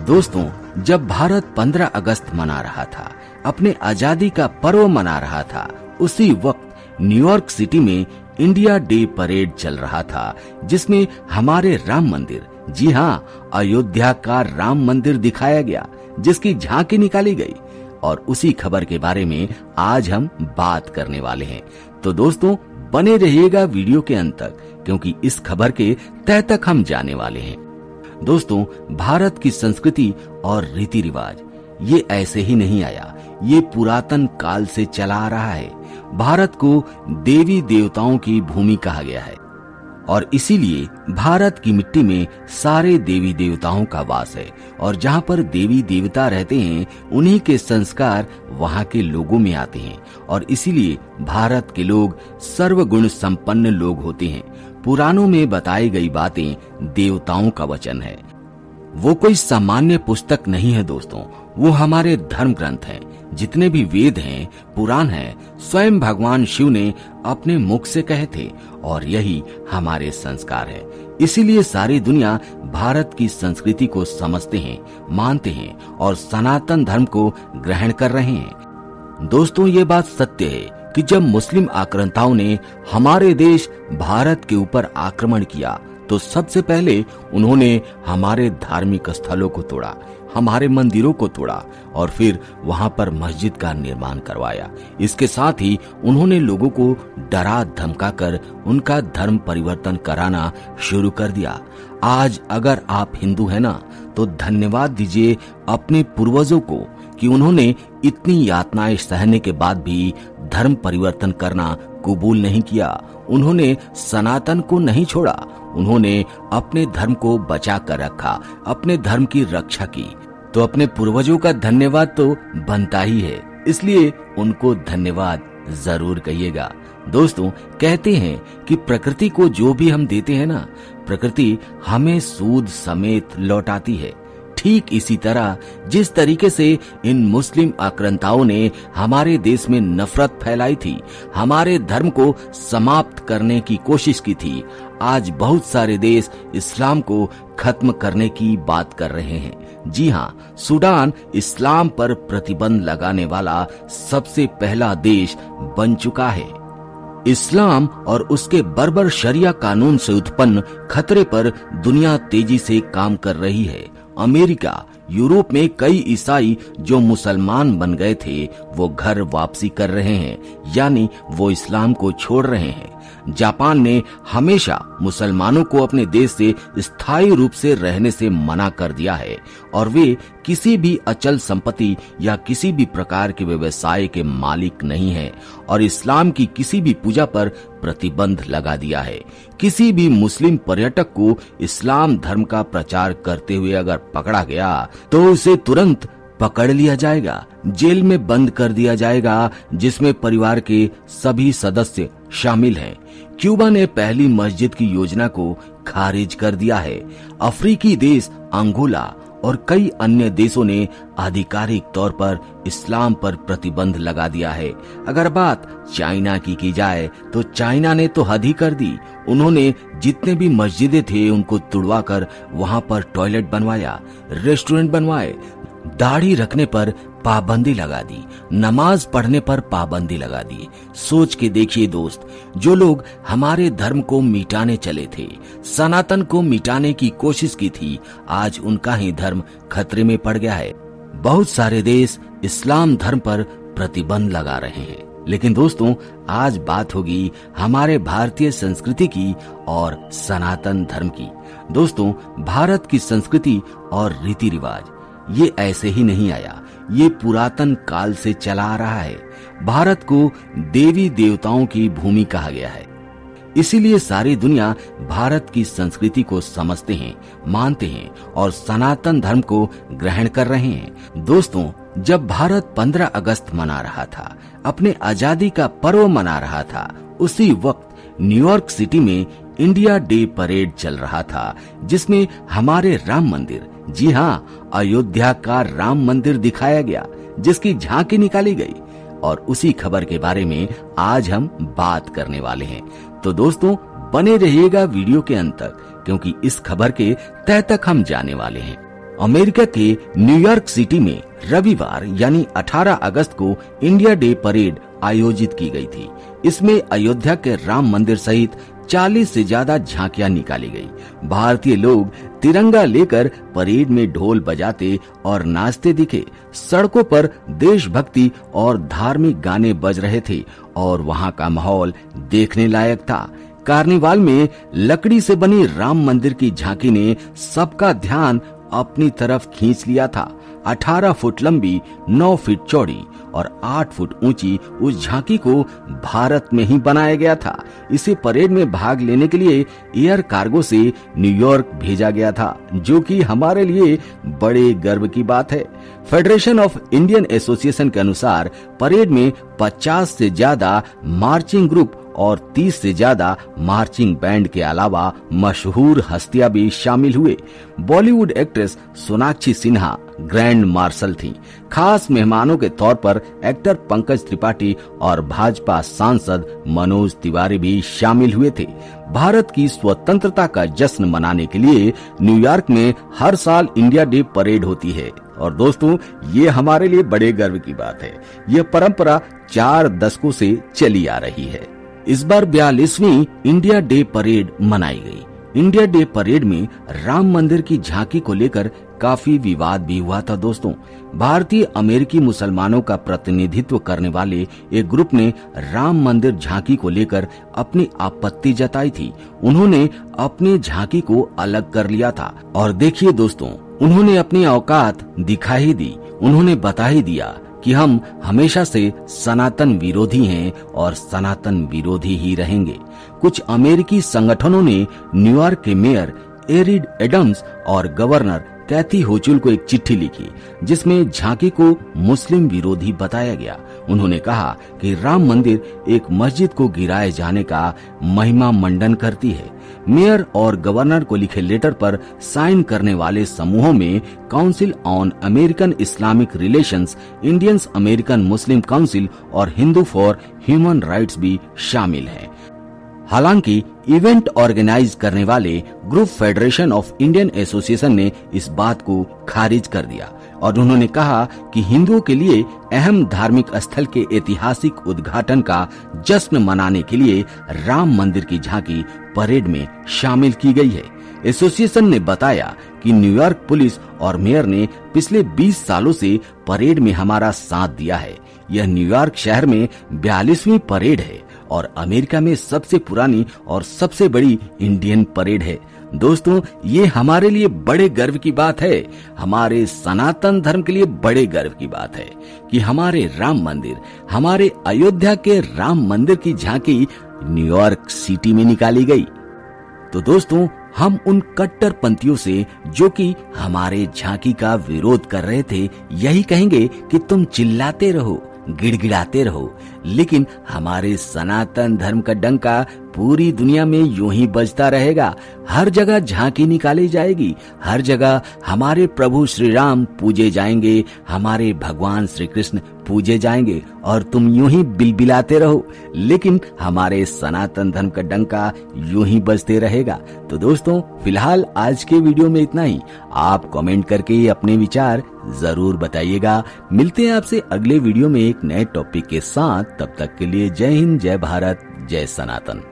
दोस्तों, जब भारत 15 अगस्त मना रहा था, अपने आजादी का पर्व मना रहा था, उसी वक्त न्यूयॉर्क सिटी में इंडिया डे परेड चल रहा था, जिसमें हमारे राम मंदिर, जी हाँ, अयोध्या का राम मंदिर दिखाया गया, जिसकी झांकी निकाली गई। और उसी खबर के बारे में आज हम बात करने वाले हैं। तो दोस्तों, बने रहिएगा वीडियो के अंत तक, क्योंकि इस खबर के तह तक हम जाने वाले हैं। दोस्तों, भारत की संस्कृति और रीति रिवाज ये ऐसे ही नहीं आया, ये पुरातन काल से चला आ रहा है। भारत को देवी देवताओं की भूमि कहा गया है और इसीलिए भारत की मिट्टी में सारे देवी देवताओं का वास है और जहाँ पर देवी देवता रहते हैं, उन्हीं के संस्कार वहाँ के लोगों में आते हैं और इसीलिए भारत के लोग सर्वगुण संपन्न लोग होते हैं। पुराणों में बताई गई बातें देवताओं का वचन है। वो कोई सामान्य पुस्तक नहीं है दोस्तों, वो हमारे धर्म ग्रंथ हैं। जितने भी वेद हैं, पुराण हैं, स्वयं भगवान शिव ने अपने मुख से कहे थे और यही हमारे संस्कार है। इसीलिए सारी दुनिया भारत की संस्कृति को समझते हैं, मानते हैं और सनातन धर्म को ग्रहण कर रहे हैं। दोस्तों, ये बात सत्य है कि जब मुस्लिम आक्रांताओं ने हमारे देश भारत के ऊपर आक्रमण किया, तो सबसे पहले उन्होंने हमारे धार्मिक स्थलों को तोड़ा, हमारे मंदिरों को तोड़ा और फिर वहां पर मस्जिद का निर्माण करवाया। इसके साथ ही उन्होंने लोगों को डरा धमकाकर उनका धर्म परिवर्तन कराना शुरू कर दिया। आज अगर आप हिंदू हैं ना, तो धन्यवाद दीजिए अपने पूर्वजों को कि उन्होंने इतनी यातनाएं सहने के बाद भी धर्म परिवर्तन करना कबूल नहीं किया। उन्होंने सनातन को नहीं छोड़ा, उन्होंने अपने धर्म को बचा कर रखा, अपने धर्म की रक्षा की। तो अपने पूर्वजों का धन्यवाद तो बनता ही है, इसलिए उनको धन्यवाद जरूर कहिएगा। दोस्तों, कहते हैं कि प्रकृति को जो भी हम देते हैं ना, प्रकृति हमें सूद समेत लौटाती है। ठीक इसी तरह जिस तरीके से इन मुस्लिम आक्रांताओं ने हमारे देश में नफरत फैलाई थी, हमारे धर्म को समाप्त करने की कोशिश की थी, आज बहुत सारे देश इस्लाम को खत्म करने की बात कर रहे हैं। जी हाँ, सूडान इस्लाम पर प्रतिबंध लगाने वाला सबसे पहला देश बन चुका है। इस्लाम और उसके बर्बर शरिया कानून से उत्पन्न खतरे पर दुनिया तेजी से काम कर रही है। अमेरिका, यूरोप में कई ईसाई जो मुसलमान बन गए थे, वो घर वापसी कर रहे हैं, यानी वो इस्लाम को छोड़ रहे हैं। जापान ने हमेशा मुसलमानों को अपने देश से स्थायी रूप से रहने से मना कर दिया है और वे किसी भी अचल संपत्ति या किसी भी प्रकार के व्यवसाय के मालिक नहीं हैं और इस्लाम की किसी भी पूजा पर प्रतिबंध लगा दिया है। किसी भी मुस्लिम पर्यटक को इस्लाम धर्म का प्रचार करते हुए अगर पकड़ा गया तो उसे तुरंत पकड़ लिया जाएगा, जेल में बंद कर दिया जाएगा, जिसमें परिवार के सभी सदस्य शामिल हैं। क्यूबा ने पहली मस्जिद की योजना को खारिज कर दिया है। अफ्रीकी देश अंगोला और कई अन्य देशों ने आधिकारिक तौर पर इस्लाम पर प्रतिबंध लगा दिया है। अगर बात चाइना की जाए तो चाइना ने तो हद ही कर दी। उन्होंने जितने भी मस्जिदें थे उनको तुड़वाकर वहां पर टॉयलेट बनवाया, रेस्टोरेंट बनवाए, दाढ़ी रखने पर पाबंदी लगा दी, नमाज पढ़ने पर पाबंदी लगा दी। सोच के देखिए दोस्त, जो लोग हमारे धर्म को मिटाने चले थे, सनातन को मिटाने की कोशिश की थी, आज उनका ही धर्म खतरे में पड़ गया है। बहुत सारे देश इस्लाम धर्म पर प्रतिबंध लगा रहे हैं। लेकिन दोस्तों, आज बात होगी हमारे भारतीय संस्कृति की और सनातन धर्म की। दोस्तों, भारत की संस्कृति और रीति रिवाज ये ऐसे ही नहीं आया, ये पुरातन काल से चला आ रहा है। भारत को देवी देवताओं की भूमि कहा गया है। इसीलिए सारी दुनिया भारत की संस्कृति को समझते हैं, मानते हैं और सनातन धर्म को ग्रहण कर रहे हैं। दोस्तों, जब भारत 15 अगस्त मना रहा था, अपने आजादी का पर्व मना रहा था, उसी वक्त न्यूयॉर्क सिटी में इंडिया डे परेड चल रहा था, जिसमें हमारे राम मंदिर, जी हाँ, अयोध्या का राम मंदिर दिखाया गया, जिसकी झांकी निकाली गई। और उसी खबर के बारे में आज हम बात करने वाले हैं। तो दोस्तों, बने रहिएगा वीडियो के अंत तक, क्योंकि इस खबर के तह तक हम जाने वाले हैं। अमेरिका के न्यूयॉर्क सिटी में रविवार यानी 18 अगस्त को इंडिया डे परेड आयोजित की गई थी। इसमें अयोध्या के राम मंदिर सहित 40 से ज्यादा झांकियां निकाली गई। भारतीय लोग तिरंगा लेकर परेड में ढोल बजाते और नाचते दिखे। सड़कों पर देशभक्ति और धार्मिक गाने बज रहे थे और वहां का माहौल देखने लायक था। कार्निवाल में लकड़ी से बनी राम मंदिर की झांकी ने सबका ध्यान अपनी तरफ खींच लिया था। 18 फुट लंबी, 9 फीट चौड़ी और 8 फुट ऊंची उस झांकी को भारत में ही बनाया गया था। इसे परेड में भाग लेने के लिए एयर कार्गो से न्यूयॉर्क भेजा गया था, जो कि हमारे लिए बड़े गर्व की बात है। फेडरेशन ऑफ इंडियन एसोसिएशन के अनुसार परेड में 50 से ज्यादा मार्चिंग ग्रुप और 30 से ज्यादा मार्चिंग बैंड के अलावा मशहूर हस्तियां भी शामिल हुए। Bollywood actress Sonakshi Sinha grand marshal थीं। खास मेहमानों के तौर पर एक्टर पंकज त्रिपाठी और भाजपा सांसद मनोज तिवारी भी शामिल हुए थे। भारत की स्वतंत्रता का जश्न मनाने के लिए न्यूयॉर्क में हर साल इंडिया डे परेड होती है और दोस्तों, ये हमारे लिए बड़े गर्व की बात है। यह परंपरा 4 दशकों से चली आ रही है। इस बार 42वीं इंडिया डे परेड मनाई गई। इंडिया डे परेड में राम मंदिर की झांकी को लेकर काफी विवाद भी हुआ था दोस्तों। भारतीय अमेरिकी मुसलमानों का प्रतिनिधित्व करने वाले एक ग्रुप ने राम मंदिर झांकी को लेकर अपनी आपत्ति जताई थी। उन्होंने अपनी झांकी को अलग कर लिया था और देखिए दोस्तों, उन्होंने अपनी औकात दिखा ही दी। उन्होंने बता ही दिया कि हम हमेशा से सनातन विरोधी हैं और सनातन विरोधी ही रहेंगे। कुछ अमेरिकी संगठनों ने न्यूयॉर्क के मेयर एरिड एडम्स और गवर्नर कैथी होचुल को एक चिट्ठी लिखी, जिसमें झांकी को मुस्लिम विरोधी बताया गया। उन्होंने कहा कि राम मंदिर एक मस्जिद को गिराए जाने का महिमा मंडन करती है। मेयर और गवर्नर को लिखे लेटर पर साइन करने वाले समूहों में council on American Islamic relations, Indians American Muslim council और हिंदू फॉर ह्यूमन राइट्स भी शामिल हैं। हालांकि इवेंट ऑर्गेनाइज करने वाले group federation of Indian association ने इस बात को खारिज कर दिया और उन्होंने कहा कि हिंदुओं के लिए अहम धार्मिक स्थल के ऐतिहासिक उद्घाटन का जश्न मनाने के लिए राम मंदिर की झांकी परेड में शामिल की गई है। एसोसिएशन ने बताया कि न्यूयॉर्क पुलिस और मेयर ने पिछले 20 सालों से परेड में हमारा साथ दिया है। यह न्यूयॉर्क शहर में 42वीं परेड है और अमेरिका में सबसे पुरानी और सबसे बड़ी इंडियन परेड है। दोस्तों, ये हमारे लिए बड़े गर्व की बात है। हमारे सनातन धर्म के लिए बड़े गर्व की बात है कि हमारे राम मंदिर, हमारे अयोध्या के राम मंदिर की झांकी न्यूयॉर्क सिटी में निकाली गई। तो दोस्तों, हम उन कट्टरपंथियों से जो कि हमारे झांकी का विरोध कर रहे थे, यही कहेंगे कि तुम चिल्लाते रहो, गिड़गिड़ाते रहो, लेकिन हमारे सनातन धर्म का डंका पूरी दुनिया में यूं ही बजता रहेगा। हर जगह झांकी निकाली जाएगी, हर जगह हमारे प्रभु श्री राम पूजे जाएंगे, हमारे भगवान श्री कृष्ण पूजे जाएंगे और तुम यूं ही बिलबिलाते रहो, लेकिन हमारे सनातन धर्म का डंका यूं ही बजते रहेगा। तो दोस्तों, फिलहाल आज के वीडियो में इतना ही। आप कमेंट करके अपने विचार जरूर बताइएगा। मिलते हैं आपसे अगले वीडियो में एक नए टॉपिक के साथ। तब तक के लिए जय हिंद, जय भारत, जय सनातन।